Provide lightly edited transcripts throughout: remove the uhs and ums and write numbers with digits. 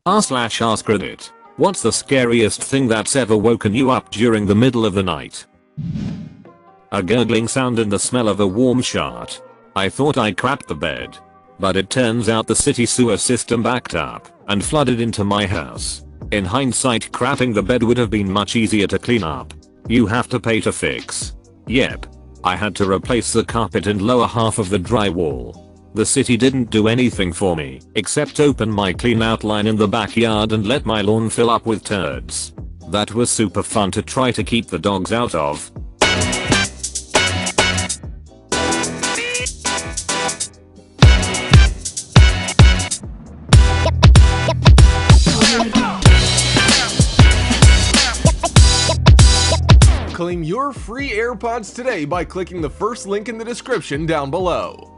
r/AskReddit. What's the scariest thing that's ever woken you up during the middle of the night? A gurgling sound and the smell of a warm shart. I thought I crapped the bed. But it turns out the city sewer system backed up and flooded into my house. In hindsight, crapping the bed would have been much easier to clean up. You have to pay to fix. Yep. I had to replace the carpet and lower half of the drywall. The city didn't do anything for me except open my clean outline in the backyard and let my lawn fill up with turds. That was super fun to try to keep the dogs out of. Claim your free AirPods today by clicking the first link in the description down below.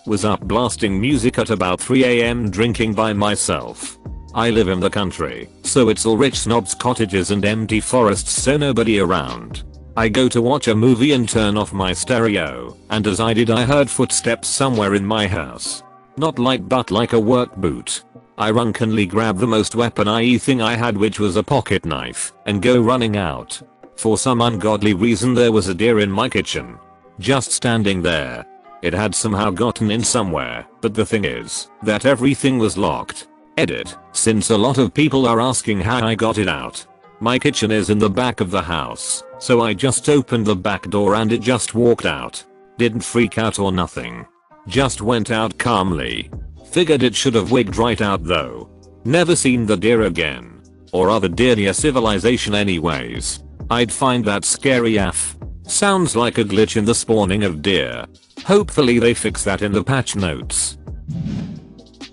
Was up blasting music at about 3 AM drinking by myself. I live in the country, so it's all rich snobs' cottages and empty forests, so nobody around. I go to watch a movie and turn off my stereo, and as I did I heard footsteps somewhere in my house. Not light but like a work boot. I drunkenly grab the most weapon-y thing I had, which was a pocket knife, and go running out. For some ungodly reason there was a deer in my kitchen. Just standing there. It had somehow gotten in somewhere, but the thing is that everything was locked. Edit, since a lot of people are asking how I got it out. My kitchen is in the back of the house, so I just opened the back door and it just walked out. Didn't freak out or nothing. Just went out calmly. Figured it should have wigged right out though. Never seen the deer again. Or other deer near civilization anyways. I'd find that scary AF. Sounds like a glitch in the spawning of deer. Hopefully they fix that in the patch notes.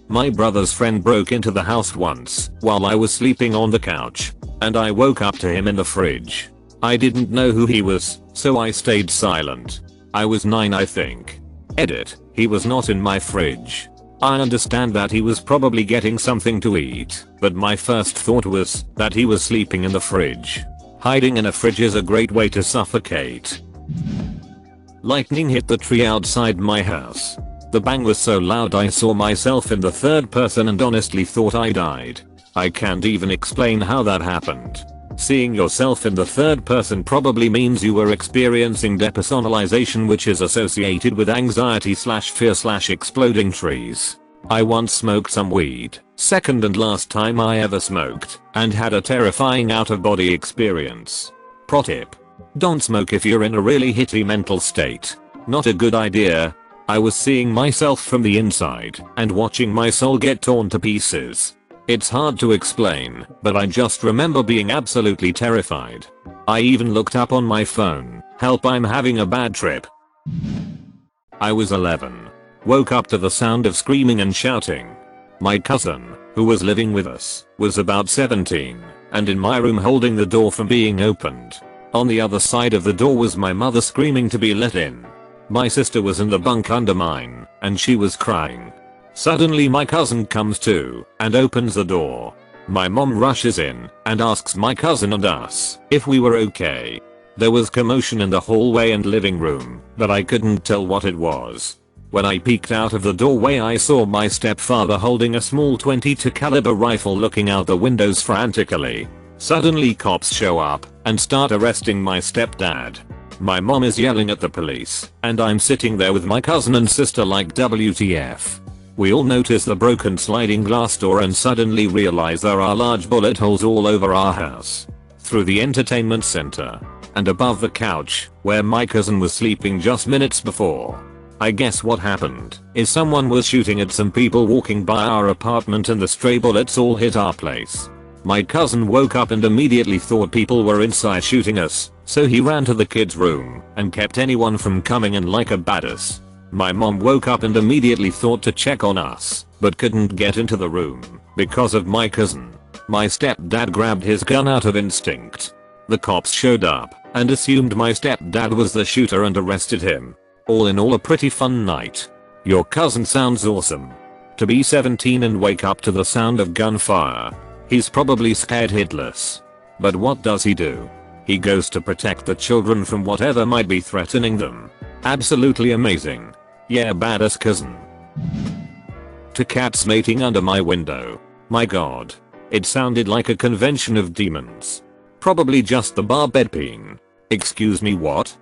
My brother's friend broke into the house once while I was sleeping on the couch, and I woke up to him in the fridge. I didn't know who he was, so I stayed silent. I was 9, I think. Edit, he was not in my fridge. I understand that he was probably getting something to eat, but my first thought was that he was sleeping in the fridge. Hiding in a fridge is a great way to suffocate. Lightning hit the tree outside my house. The bang was so loud I saw myself in the third person and honestly thought I died. I can't even explain how that happened. Seeing yourself in the third person probably means you were experiencing depersonalization, which is associated with anxiety/fear/exploding trees. I once smoked some weed, second and last time I ever smoked, and had a terrifying out-of-body experience. Pro tip. Don't smoke if you're in a really hitty mental state. Not a good idea. I was seeing myself from the inside and watching my soul get torn to pieces. It's hard to explain, but I just remember being absolutely terrified. I even looked up on my phone, "Help, I'm having a bad trip." I was 11. Woke up to the sound of screaming and shouting. My cousin, who was living with us, was about 17, and in my room holding the door from being opened. On the other side of the door was my mother screaming to be let in. My sister was in the bunk under mine, and she was crying. Suddenly my cousin comes to and opens the door. My mom rushes in and asks my cousin and us if we were okay. There was commotion in the hallway and living room, but I couldn't tell what it was. When I peeked out of the doorway I saw my stepfather holding a small .22 caliber rifle looking out the windows frantically. Suddenly cops show up and start arresting my stepdad. My mom is yelling at the police, and I'm sitting there with my cousin and sister like WTF. We all notice the broken sliding glass door and suddenly realize there are large bullet holes all over our house. Through the entertainment center. And above the couch, where my cousin was sleeping just minutes before. I guess what happened is someone was shooting at some people walking by our apartment and the stray bullets all hit our place. My cousin woke up and immediately thought people were inside shooting us, so he ran to the kids' room and kept anyone from coming in like a badass. My mom woke up and immediately thought to check on us, but couldn't get into the room because of my cousin. My stepdad grabbed his gun out of instinct. The cops showed up and assumed my stepdad was the shooter and arrested him. All in all, a pretty fun night. Your cousin sounds awesome. To be 17 and wake up to the sound of gunfire. He's probably scared hitless. But what does he do? He goes to protect the children from whatever might be threatening them. Absolutely amazing. Yeah, badass cousin. to cats mating under my window. My god. It sounded like a convention of demons. Probably just the bar bed peeing. Excuse me, what?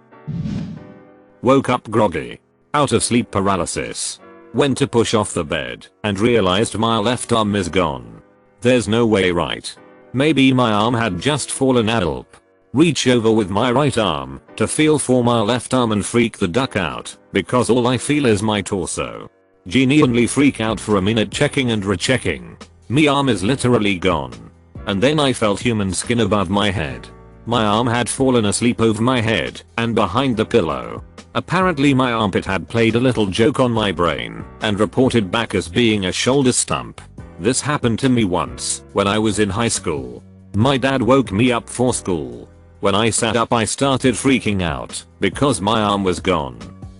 Woke up groggy. Out of sleep paralysis. Went to push off the bed and realized my left arm is gone. There's no way, right? Maybe my arm had just fallen out. Reach over with my right arm to feel for my left arm and freak the duck out because all I feel is my torso. Genuinely freak out for a minute, checking and rechecking. Me arm is literally gone. And then I felt human skin above my head. My arm had fallen asleep over my head and behind the pillow. Apparently my armpit had played a little joke on my brain and reported back as being a shoulder stump. This happened to me once when I was in high school. My dad woke me up for school. When I sat up I started freaking out because my arm was gone.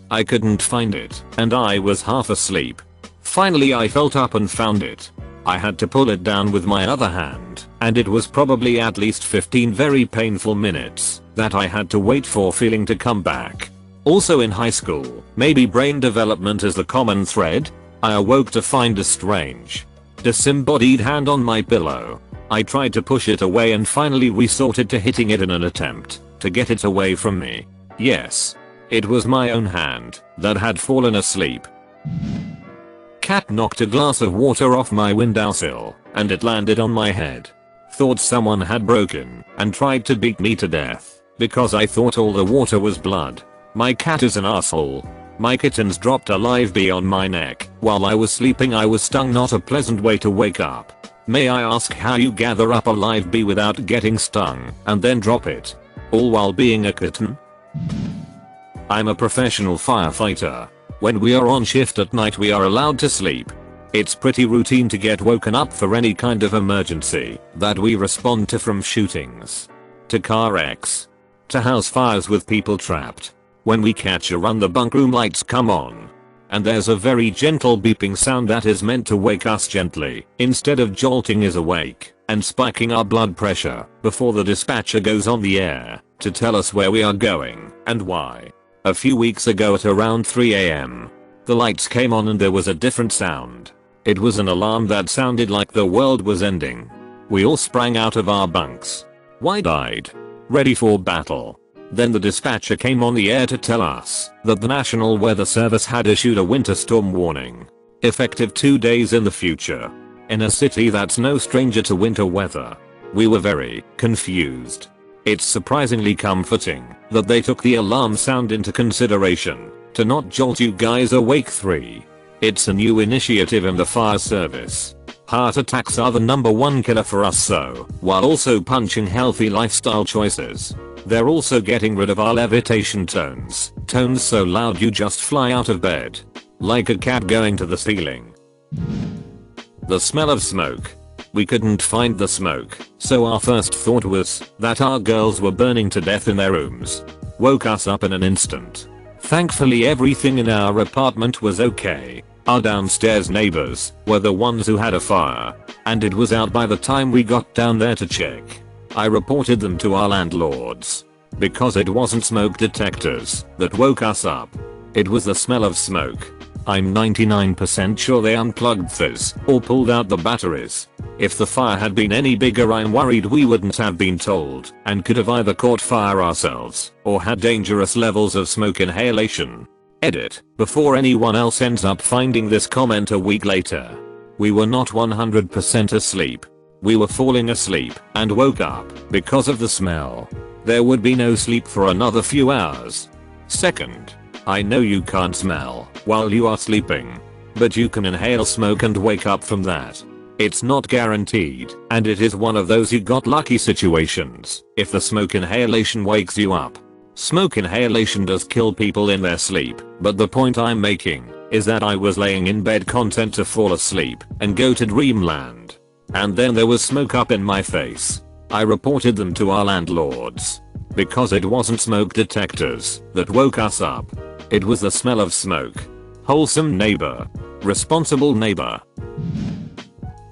I couldn't find it and I was half asleep. Finally I felt up and found it. I had to pull it down with my other hand and it was probably at least 15 very painful minutes that I had to wait for feeling to come back. Also in high school, maybe brain development is the common thread, I awoke to find a strange, disembodied hand on my pillow. I tried to push it away and finally resorted to hitting it in an attempt to get it away from me. Yes, it was my own hand that had fallen asleep. Cat knocked a glass of water off my windowsill and it landed on my head. Thought someone had broken and tried to beat me to death because I thought all the water was blood. My cat is an asshole. My kittens dropped a live bee on my neck while I was sleeping. I was stung, not a pleasant way to wake up. May I ask how you gather up a live bee without getting stung and then drop it? All while being a kitten? I'm a professional firefighter. When we are on shift at night we are allowed to sleep. It's pretty routine to get woken up for any kind of emergency that we respond to, from shootings to car wrecks to house fires with people trapped. When we catch a run the bunk room lights come on. And there's a very gentle beeping sound that is meant to wake us gently instead of jolting us awake and spiking our blood pressure before the dispatcher goes on the air to tell us where we are going and why. A few weeks ago at around 3 AM, the lights came on and there was a different sound. It was an alarm that sounded like the world was ending. We all sprang out of our bunks, wide-eyed, ready for battle. Then the dispatcher came on the air to tell us that the National Weather Service had issued a winter storm warning, effective 2 days in the future, in a city that's no stranger to winter weather. We were very confused. It's surprisingly comforting that they took the alarm sound into consideration to not jolt you guys awake. 3. It's a new initiative in the fire service. Heart attacks are the #1 killer for us, so while also punching healthy lifestyle choices, they're also getting rid of our levitation tones so loud you just fly out of bed like a cat going to the ceiling. The smell of smoke. We couldn't find the smoke, so our first thought was that our girls were burning to death in their rooms. Woke us up in an instant. Thankfully everything in our apartment was okay. Our downstairs neighbors were the ones who had a fire, and it was out by the time we got down there to check. I reported them to our landlords because it wasn't smoke detectors that woke us up. It was the smell of smoke. I'm 99% sure they unplugged those or pulled out the batteries. If the fire had been any bigger, I'm worried we wouldn't have been told and could have either caught fire ourselves or had dangerous levels of smoke inhalation. Edit. Before anyone else ends up finding this comment a week later. We were not 100% asleep. We were falling asleep and woke up because of the smell. There would be no sleep for another few hours. Second, I know you can't smell while you are sleeping, but you can inhale smoke and wake up from that. It's not guaranteed, and it is one of those you got lucky situations if the smoke inhalation wakes you up. Smoke inhalation does kill people in their sleep, but the point I'm making is that I was laying in bed content to fall asleep and go to dreamland. And then there was smoke up in my face. I reported them to our landlords because it wasn't smoke detectors that woke us up. It was the smell of smoke. Wholesome neighbor. Responsible neighbor.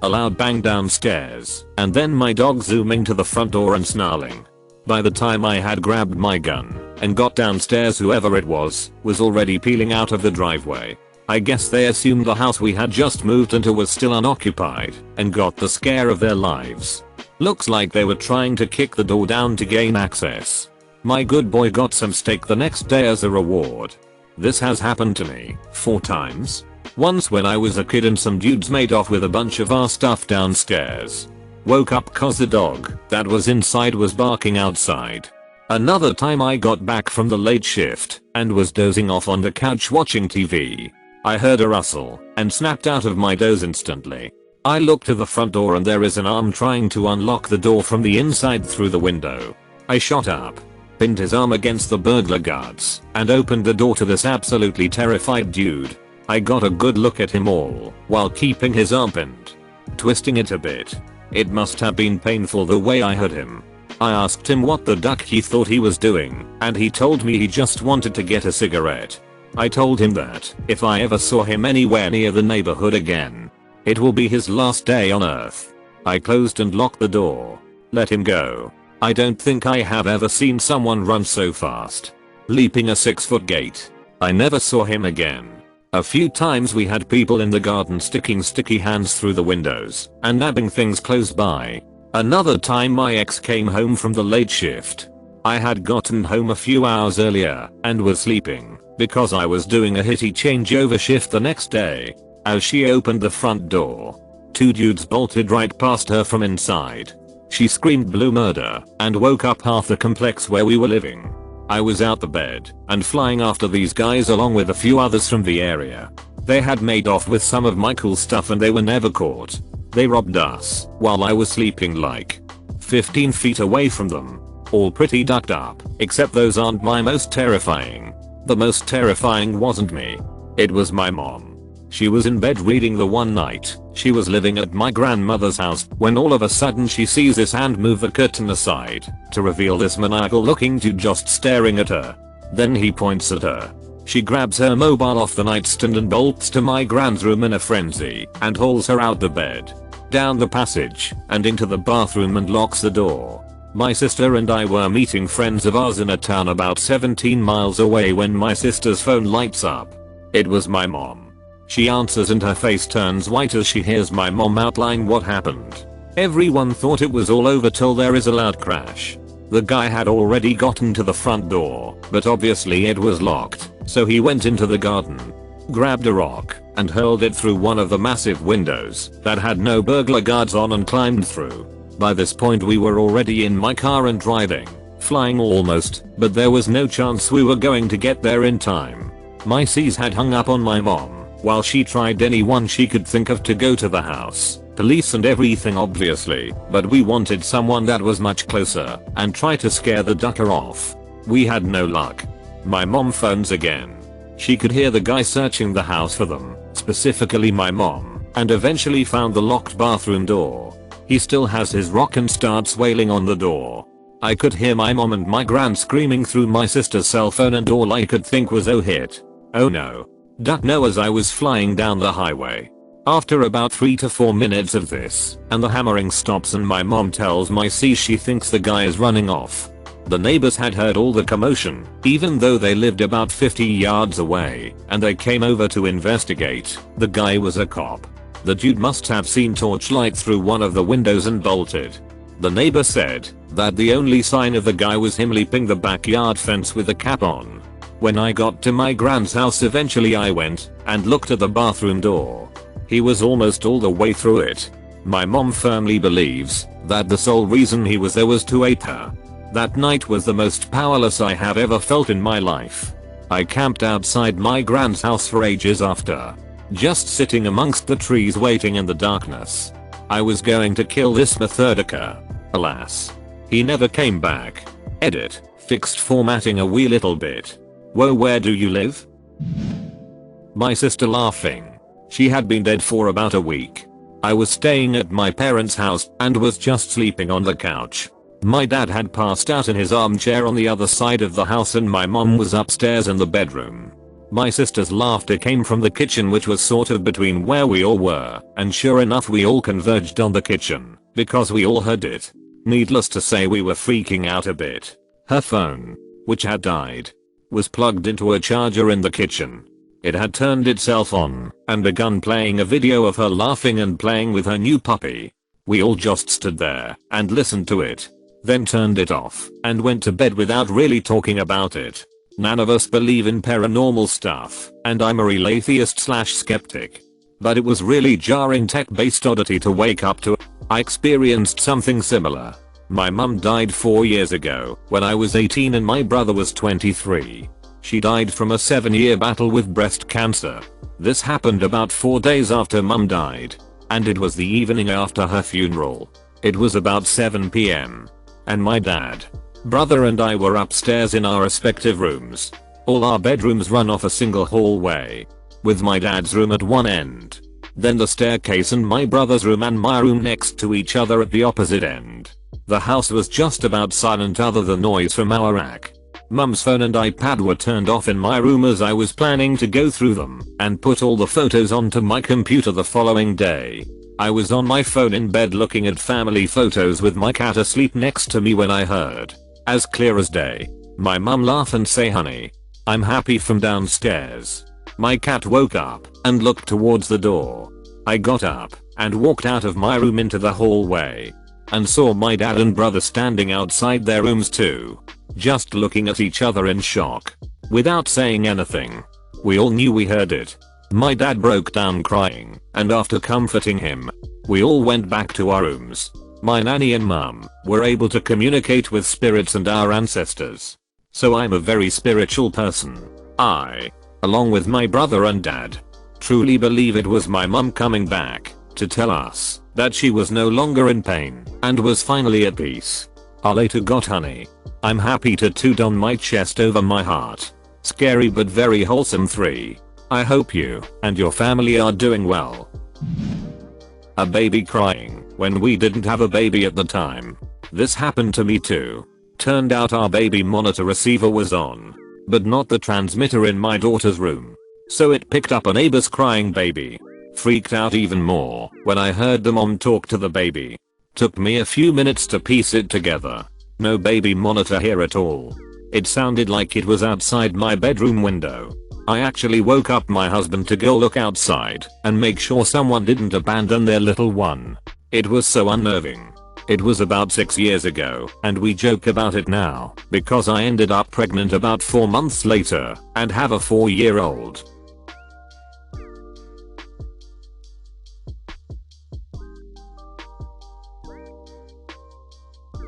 A loud bang downstairs, and then my dog zooming to the front door and snarling. By the time I had grabbed my gun and got downstairs, whoever it was already peeling out of the driveway. I guess they assumed the house we had just moved into was still unoccupied and got the scare of their lives. Looks like they were trying to kick the door down to gain access. My good boy got some steak the next day as a reward. This has happened to me 4 times. Once when I was a kid and some dudes made off with a bunch of our stuff downstairs. Woke up cause the dog that was inside was barking outside. Another time I got back from the late shift and was dozing off on the couch watching TV. I heard a rustle and snapped out of my doze instantly. I looked to the front door and there is an arm trying to unlock the door from the inside through the window. I shot up, pinned his arm against the burglar guards, and opened the door to this absolutely terrified dude. I got a good look at him all while keeping his arm pinned, twisting it a bit. It must have been painful the way I hurt him. I asked him what the duck he thought he was doing, and he told me he just wanted to get a cigarette. I told him that if I ever saw him anywhere near the neighborhood again, it will be his last day on earth. I closed and locked the door. Let him go. I don't think I have ever seen someone run so fast, leaping a 6-foot gate. I never saw him again. A few times we had people in the garden sticking sticky hands through the windows and nabbing things close by. Another time my ex came home from the late shift. I had gotten home a few hours earlier and was sleeping because I was doing a hitty changeover shift the next day. As she opened the front door, 2 dudes bolted right past her from inside. She screamed blue murder and woke up half the complex where we were living. I was out the bed and flying after these guys along with a few others from the area. They had made off with some of my cool stuff and they were never caught. They robbed us while I was sleeping like 15 feet away from them. All pretty ducked up, except those aren't my most terrifying. The most terrifying wasn't me. It was my mom. She was in bed reading the one night she was living at my grandmother's house when all of a sudden she sees this hand move the curtain aside to reveal this maniacal looking dude just staring at her. Then he points at her. She grabs her mobile off the nightstand and bolts to my grand's room in a frenzy and hauls her out the bed, down the passage, and into the bathroom and locks the door. My sister and I were meeting friends of ours in a town about 17 miles away when my sister's phone lights up. It was my mom. She answers and her face turns white as she hears my mom outline what happened. Everyone thought it was all over till there is a loud crash. The guy had already gotten to the front door, but obviously it was locked, so he went into the garden, grabbed a rock, and hurled it through one of the massive windows that had no burglar guards on and climbed through. By this point we were already in my car and driving, flying almost, but there was no chance we were going to get there in time. My C's had hung up on my mom while she tried anyone she could think of to go to the house, police and everything obviously, but we wanted someone that was much closer and try to scare the ducker off. We had no luck. My mom phones again. She could hear the guy searching the house for them, specifically my mom, and eventually found the locked bathroom door. He still has his rock and starts wailing on the door. I could hear my mom and my gran screaming through my sister's cell phone and all I could think was oh hit. Oh no. Duck no as I was flying down the highway. After about 3 to 4 minutes of this, and the hammering stops and my mom tells my C she thinks the guy is running off. The neighbors had heard all the commotion, even though they lived about 50 yards away, and they came over to investigate. The guy was a cop. The dude must have seen torchlight through one of the windows and bolted. The neighbor said that the only sign of the guy was him leaping the backyard fence with a cap on. When I got to my grand's house eventually I went and looked at the bathroom door. He was almost all the way through it. My mom firmly believes that the sole reason he was there was to ape her. That night was the most powerless I have ever felt in my life. I camped outside my grand's house for ages after, just sitting amongst the trees waiting in the darkness. I was going to kill this Methodica. Alas, he never came back. Edit, fixed formatting a wee little bit. Whoa, where do you live? My sister laughing. She had been dead for about a week. I was staying at my parents' house and was just sleeping on the couch. My dad had passed out in his armchair on the other side of the house and my mom was upstairs in the bedroom. My sister's laughter came from the kitchen, which was sort of between where we all were, and sure enough we all converged on the kitchen, because we all heard it. Needless to say we were freaking out a bit. Her phone, which had died, was plugged into a charger in the kitchen. It had turned itself on and begun playing a video of her laughing and playing with her new puppy. We all just stood there and listened to it, then turned it off and went to bed without really talking about it. None of us believe in paranormal stuff, and I'm a real atheist/skeptic. But it was really jarring tech-based oddity to wake up to. I experienced something similar. My mum died 4 years ago when I was 18 and my brother was 23. She died from a 7-year battle with breast cancer. This happened about 4 days after mum died, and it was the evening after her funeral. It was about 7 PM. And my dad, brother and I were upstairs in our respective rooms. All our bedrooms run off a single hallway, with my dad's room at one end, then the staircase and my brother's room and my room next to each other at the opposite end. The house was just about silent other than noise from our rack. Mum's phone and iPad were turned off in my room as I was planning to go through them and put all the photos onto my computer the following day. I was on my phone in bed looking at family photos with my cat asleep next to me when I heard, as clear as day, my mum laugh and say, "Honey, I'm happy," from downstairs. My cat woke up and looked towards the door. I got up and walked out of my room into the hallway and saw my dad and brother standing outside their rooms too, just looking at each other in shock, without saying anything. We all knew we heard it. My dad broke down crying, and after comforting him, we all went back to our rooms. My nanny and mum were able to communicate with spirits and our ancestors. So I'm a very spiritual person. I, along with my brother and dad, truly believe it was my mum coming back to tell us that she was no longer in pain and was finally at peace. I later got honey. I'm happy to toot on my chest over my heart. Scary but very wholesome 3. I hope you and your family are doing well. A baby crying when we didn't have a baby at the time. This happened to me too. Turned out our baby monitor receiver was on, but not the transmitter in my daughter's room. So it picked up a neighbor's crying baby. Freaked out even more when I heard the mom talk to the baby. Took me a few minutes to piece it together. No baby monitor here at all. It sounded like it was outside my bedroom window. I actually woke up my husband to go look outside and make sure someone didn't abandon their little one. It was so unnerving. It was about 6 years ago, and we joke about it now because I ended up pregnant about 4 months later and have a 4-year-old.